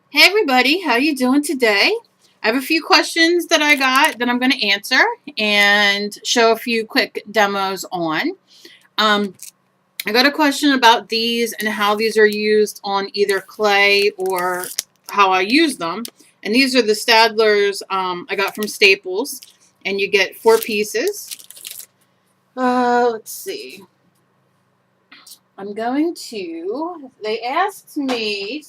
Hey everybody, how you doing today? I have a few questions that I got that I'm going to answer and show a few quick demos on. Um, I got a question about these and how these are used on either clay or how I use them. And these are the Stadlers I got from Staples, and you get 4 pieces. Let's see. I'm going to, somebody asked me,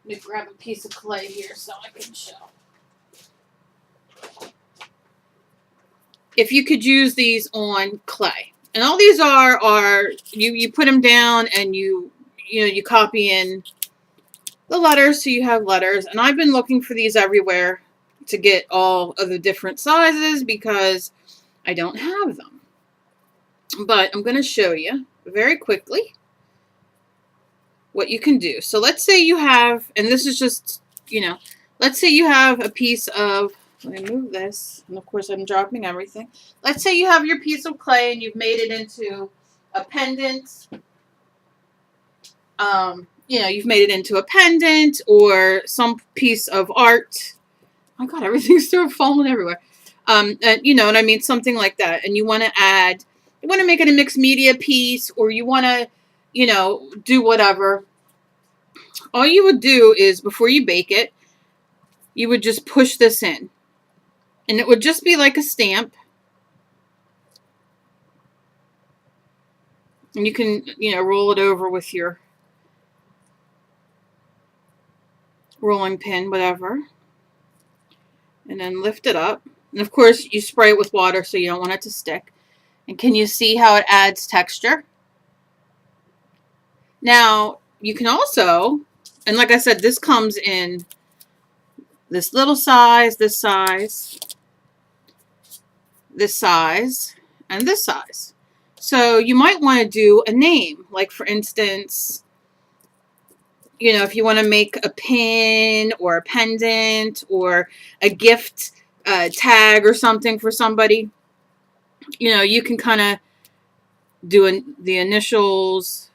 let me grab a piece of clay here so I can show. If you could use these on clay. And all these are you put them down and you copy in the letters so you have letters. And I've been looking for these everywhere to get all of the different sizes because I don't have them. But I'm going to show you very quickly what you can do. So let's say you have, and this is just, let's say you have a piece of, let me move this, and of course I'm dropping everything. Let's say you have your piece of clay and you've made it into a pendant. You've made it into a pendant or some piece of art. Oh my God, everything's still falling everywhere. And you know what I mean? Something like that. And you want to make it a mixed media piece, or you want to, do whatever. All you would do is before you bake it, you would just push this in. And it would just be like a stamp. And you can, roll it over with your rolling pin, whatever. And then lift it up. And of course, you spray it with water so you don't want it to stick. And can you see how it adds texture? Now, you can also, and like I said, this comes in this little size, this size, this size, and this size. So you might want to do a name. Like, for instance, if you want to make a pin or a pendant or a gift tag or something for somebody, you can kind of do the initials,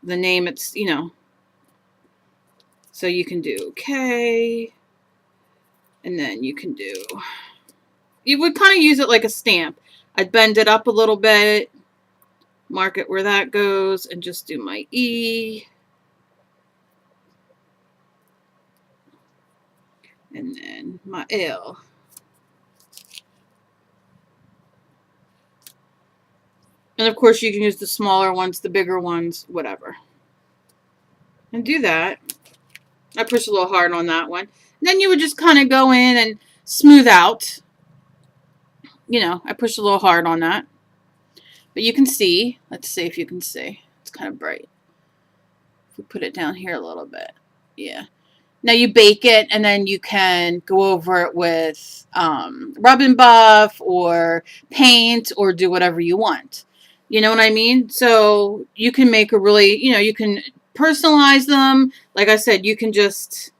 the name, it's, so you can do K, and then you would kind of use it like a stamp. I'd bend it up a little bit, mark it where that goes, and just do my E. And then my L. And of course you can use the smaller ones, the bigger ones, whatever. And do that. I push a little hard on that one. And then you would just kind of go in and smooth out. I push a little hard on that. But you can see. Let's see if you can see. It's kind of bright. If we put it down here a little bit. Yeah. Now you bake it, and then you can go over it with rub and buff or paint or do whatever you want. You know what I mean? So you can make a really, you can personalize them. Like I said, you can just,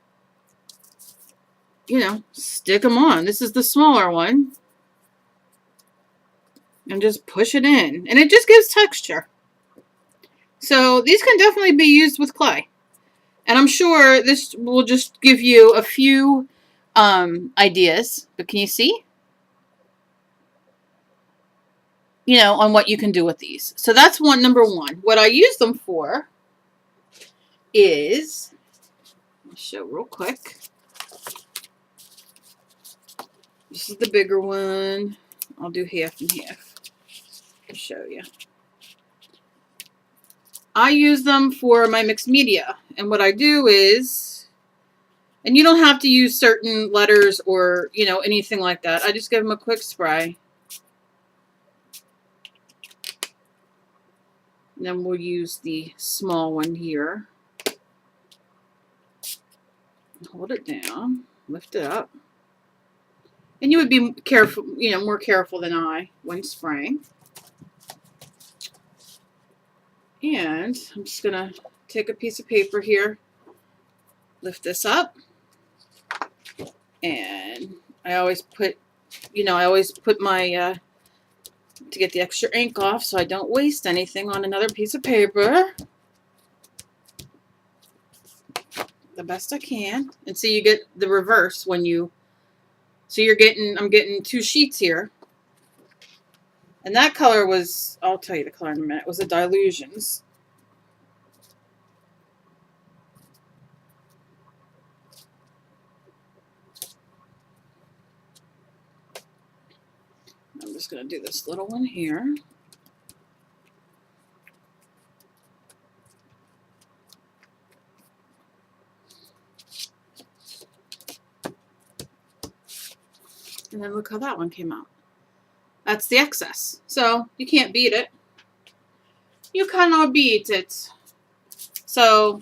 stick them on. This is the smaller one. And just push it in. And it just gives texture. So these can definitely be used with clay. And I'm sure this will just give you a few ideas. But can you see? On what you can do with these. So that's number one. What I use them for is, I'll show real quick. This is the bigger one. I'll do half and half to show you. I use them for my mixed media. And what I do is, and you don't have to use certain letters or, anything like that. I just give them a quick spray. And then we'll use the small one here. Hold it down. Lift it up. And you would be careful, more careful than I when spraying. And I'm just going to take a piece of paper here. Lift this up. And I always put, my, to get the extra ink off so I don't waste anything on another piece of paper. the best I can. And so you get the reverse when you, so I'm getting 2 sheets here. And that color was, I'll tell you the color in a minute, it was a Dilutions. I'm just going to do this little one here. And then look how that one came out. That's the excess. So you can't beat it. You cannot beat it. So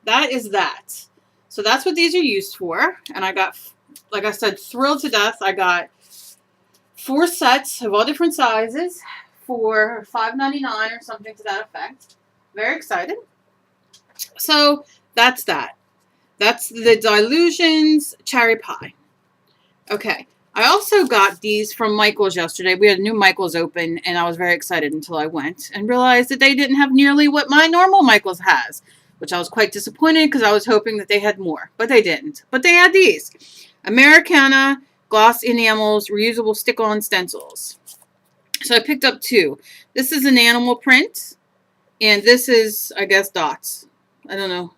that is that. So that's what these are used for. And I got, like I said, thrilled to death. I got 4 sets of all different sizes for $5.99 or something to that effect. Very excited. So that's that. That's the Dilutions Cherry Pie. Okay. I also got these from Michael's yesterday. We had a new Michael's open, and I was very excited until I went and realized that they didn't have nearly what my normal Michael's has, which I was quite disappointed because I was hoping that they had more, but they didn't. But they had these. Americana Gloss Enamels Reusable Stick-On Stencils. So I picked up 2. This is an animal print, and this is, I guess, dots. I don't know.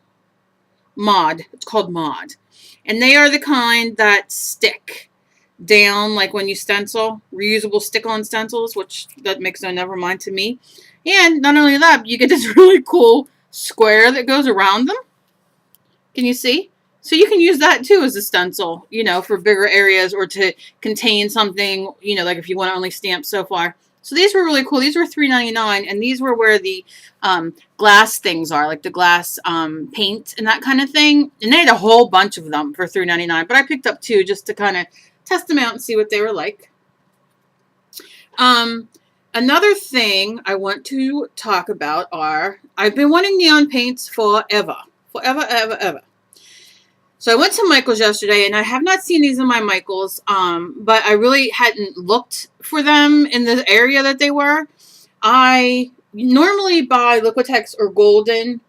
Mod. It's called Mod. And they are the kind that stick down, like when you stencil, reusable stick-on stencils, which that makes no never mind to me. And not only that, you get this really cool square that goes around them. Can you see? So you can use that too as a stencil, you know, for bigger areas or to contain something, you know, like if you want to only stamp so far. So these were really cool. These were $3.99, and these were where the glass things are, like the glass paint and that kind of thing. And they had a whole bunch of them for $3.99, but I picked up 2 just to kind of test them out and see what they were like. Another thing I want to talk about are, I've been wanting neon paints forever. Forever, ever, ever. So I went to Michael's yesterday, and I have not seen these in my Michael's, but I really hadn't looked for them in the area that they were. I normally buy Liquitex or Golden,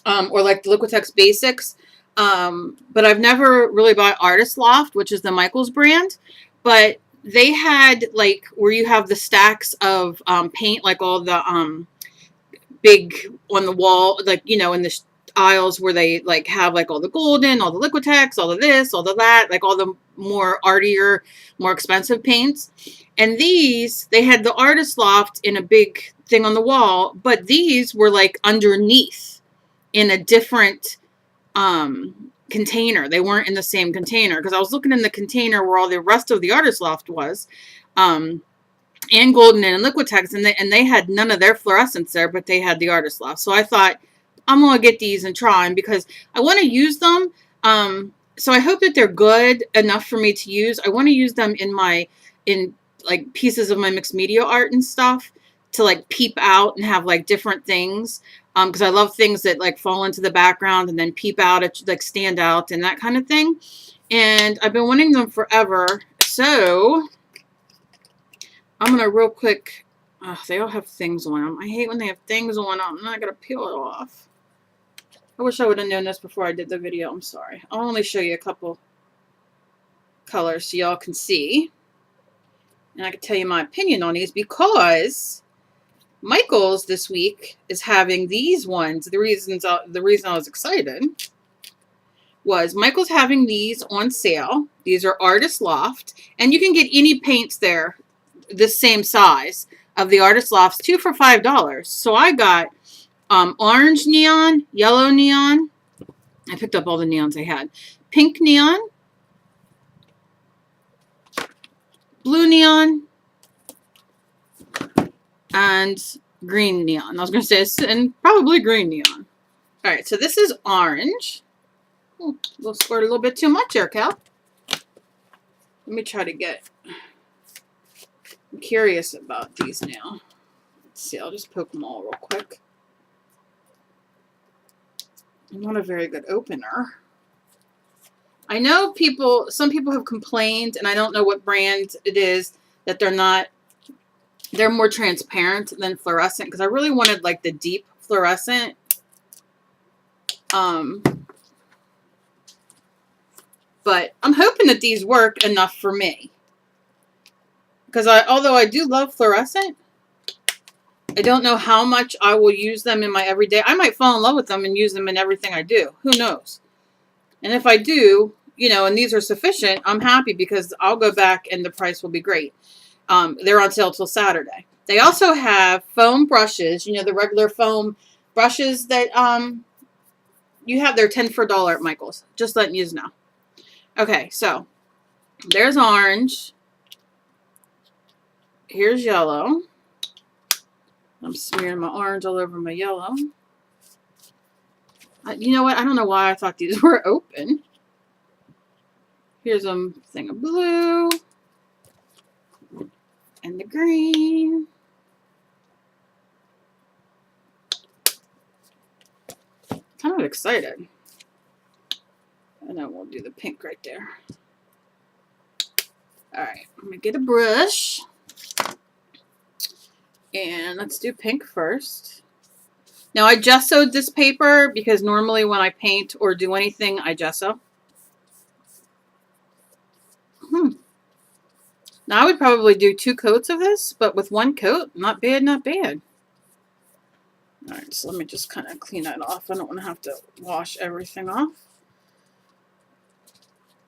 or like the Liquitex Basics, but I've never really bought Artist Loft, which is the Michael's brand. But they had, like, where you have the stacks of paint, like all the big on the wall, like, you know, in the aisles where they like have like all the Golden, all the Liquitex, all of this, all of that, like all the more artier, more expensive paints. And these, they had the Artist Loft in a big thing on the wall, but these were like underneath in a different container. They weren't in the same container, because I was looking in the container where all the rest of the Artist Loft was, and Golden and Liquitex, and they had none of their fluorescents there, but they had the Artist Loft. So I thought, I'm going to get these and try them because I want to use them. So I hope that they're good enough for me to use. I want to use them in like pieces of my mixed media art and stuff to like peep out and have like different things. Because I love things that like fall into the background and then peep out, like stand out and that kind of thing. And I've been wanting them forever. So I'm going to real quick. They all have things on them. I hate when they have things on them. I'm not going to peel it off. I wish I would have known this before I did the video. I'm sorry. I'll only show you a couple colors so y'all can see. And I can tell you my opinion on these because Michael's this week is having these ones. The reason I was excited was Michael's having these on sale. These are Artist Loft. And you can get any paints there the same size of the Artist Lofts, 2 for $5. So I got orange neon, yellow neon. I picked up all the neons I had. Pink neon, blue neon, and green neon. I was going to say, and probably green neon. All right, so this is orange. Ooh, we'll squirt a little bit too much here, Cal. Let me try to get... I'm curious about these now. Let's see, I'll just poke them all real quick. I'm not a very good opener. I know some people have complained, and I don't know what brand it is, that they're more transparent than fluorescent, because I really wanted like the deep fluorescent. But I'm hoping that these work enough for me. Because although I do love fluorescent, I don't know how much I will use them in my everyday. I might fall in love with them and use them in everything I do. Who knows? And if I do, you know, and these are sufficient, I'm happy because I'll go back and the price will be great. They're on sale till Saturday. They also have foam brushes, you know, the regular foam brushes that you have. They're 10 for $1 at Michael's. Just letting you know. Okay, so there's orange. Here's yellow. I'm smearing my orange all over my yellow. You know what? I don't know why I thought these were open. Here's a thing of blue. And the green. Kind of excited. And then we'll do the pink right there. Alright, I'm going to get a brush. And let's do pink first. Now I gessoed this paper because normally when I paint or do anything, I gesso. Now I would probably do 2 coats of this, but with 1 coat, not bad, not bad. Alright, so let me just kind of clean that off. I don't want to have to wash everything off.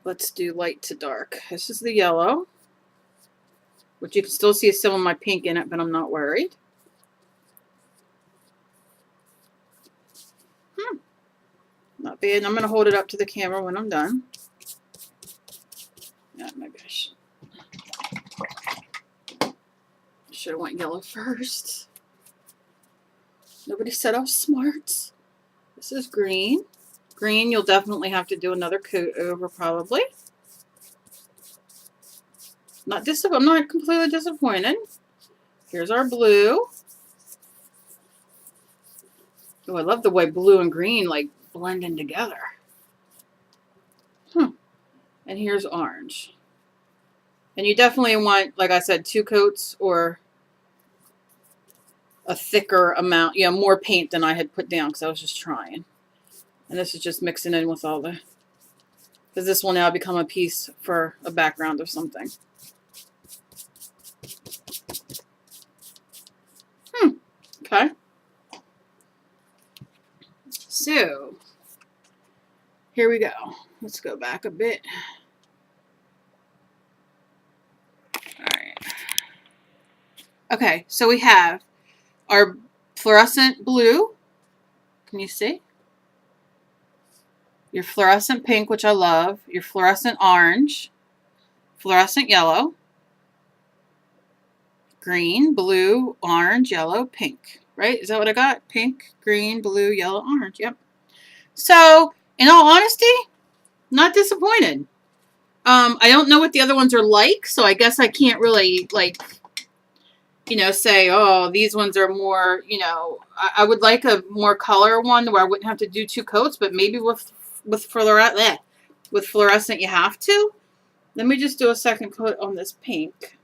Let's do light to dark. This is the yellow, which you can still see some of my pink in it, but I'm not worried. Not bad. I'm going to hold it up to the camera when I'm done. Yeah, maybe I should have went yellow first. Nobody said I was smart. This is green. Green, you'll definitely have to do another coat over, probably. I'm not completely disappointed. Here's our blue. Oh, I love the way blue and green like blend in together. And here's orange. And you definitely want, like I said, 2 coats or a thicker amount, you know, more paint than I had put down because I was just trying. And this is just mixing in with all the, because this will now become a piece for a background or something. Okay. So, here we go. Let's go back a bit. Alright. Okay, so we have our fluorescent blue. Can you see? Your fluorescent pink, which I love. Your fluorescent orange. Fluorescent yellow. Green, blue, orange, yellow, pink. Right? Is that what I got? Pink, green, blue, yellow, orange. Yep. So, in all honesty, not disappointed. I don't know what the other ones are like, so I guess I can't really, like, you know, say, oh, these ones are more, you know, I would like a more color one where I wouldn't have to do 2 coats, but maybe with fluorescent you have to. Let me just do a second coat on this pink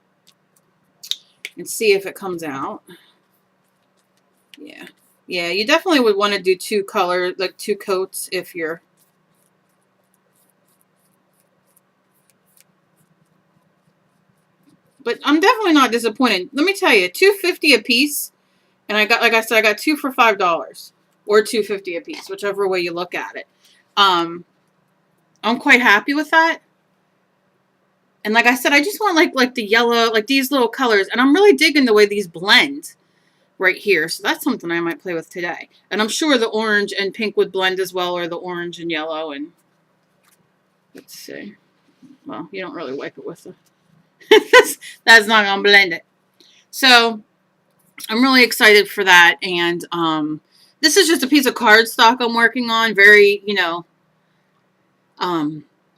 and see if it comes out. Yeah. Yeah, you definitely would want to do 2 colors, like 2 coats if you're... But I'm definitely not disappointed. Let me tell you, $2.50 a piece, and I got, like I said, I got 2 for $5 or $2.50 a piece, whichever way you look at it. I'm quite happy with that. And like I said, I just want like the yellow, like these little colors, and I'm really digging the way these blend right here. So that's something I might play with today. And I'm sure the orange and pink would blend as well, or the orange and yellow. And let's see. Well, you don't really wipe it with the... That's not going to blend it. So I'm really excited for that. And this is just a piece of cardstock I'm working on. Very, you know,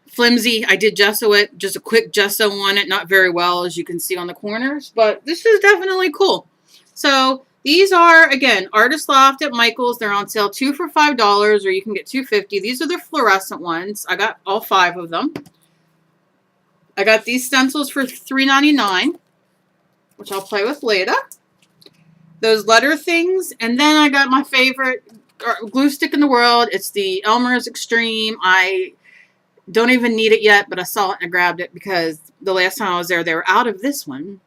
flimsy. I did gesso it. Just a quick gesso on it. Not very well, as you can see on the corners. But this is definitely cool. So these are, again, Artist Loft at Michael's. They're on sale 2 for $5, or you can get $2.50. These are the fluorescent ones. I got all 5 of them. I got these stencils for $3.99, which I'll play with later. Those letter things. And then I got my favorite glue stick in the world. It's the Elmer's Extreme. Don't even need it yet, but I saw it and I grabbed it because the last time I was there, they were out of this one.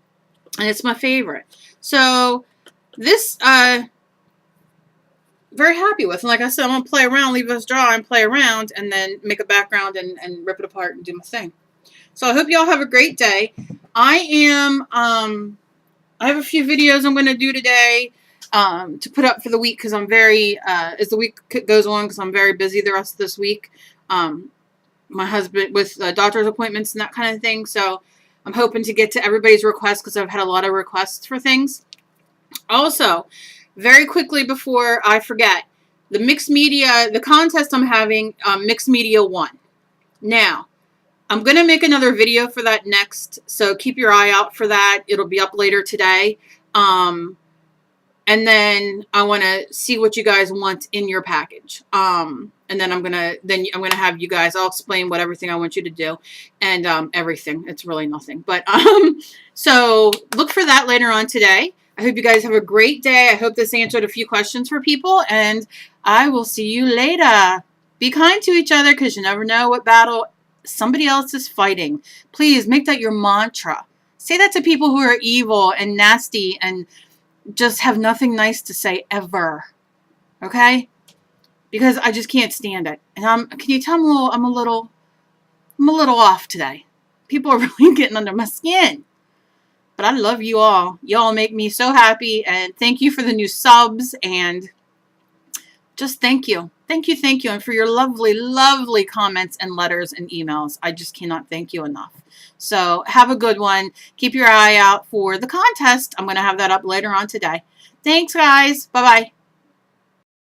And it's my favorite. So this, very happy with. And like I said, I'm going to play around, leave us draw and play around, and then make a background and rip it apart and do my thing. So I hope y'all have a great day. I have a few videos I'm going to do today to put up for the week because I'm very, as the week goes on, because I'm very busy the rest of this week. My husband with doctor's appointments and that kind of thing. So I'm hoping to get to everybody's requests because I've had a lot of requests for things. Also, very quickly before I forget, the mixed media, the contest I'm having, Mixed Media 1. Now, I'm going to make another video for that next, so keep your eye out for that. It'll be up later today. And then I want to see what you guys want in your package. And then I'm going to have you guys, I'll explain what everything I want you to do and everything. It's really nothing. But so look for that later on today. I hope you guys have a great day. I hope this answered a few questions for people, and I will see you later. Be kind to each other because you never know what battle somebody else is fighting. Please make that your mantra. Say that to people who are evil and nasty and just have nothing nice to say ever. Okay? Because I just can't stand it. And can you tell I'm a little off today. People are really getting under my skin. But I love you all. Y'all make me so happy, and thank you for the new subs, and just thank you. Thank you, thank you. And for your lovely, lovely comments and letters and emails. I just cannot thank you enough. So have a good one. Keep your eye out for the contest. I'm going to have that up later on today. Thanks, guys. Bye-bye.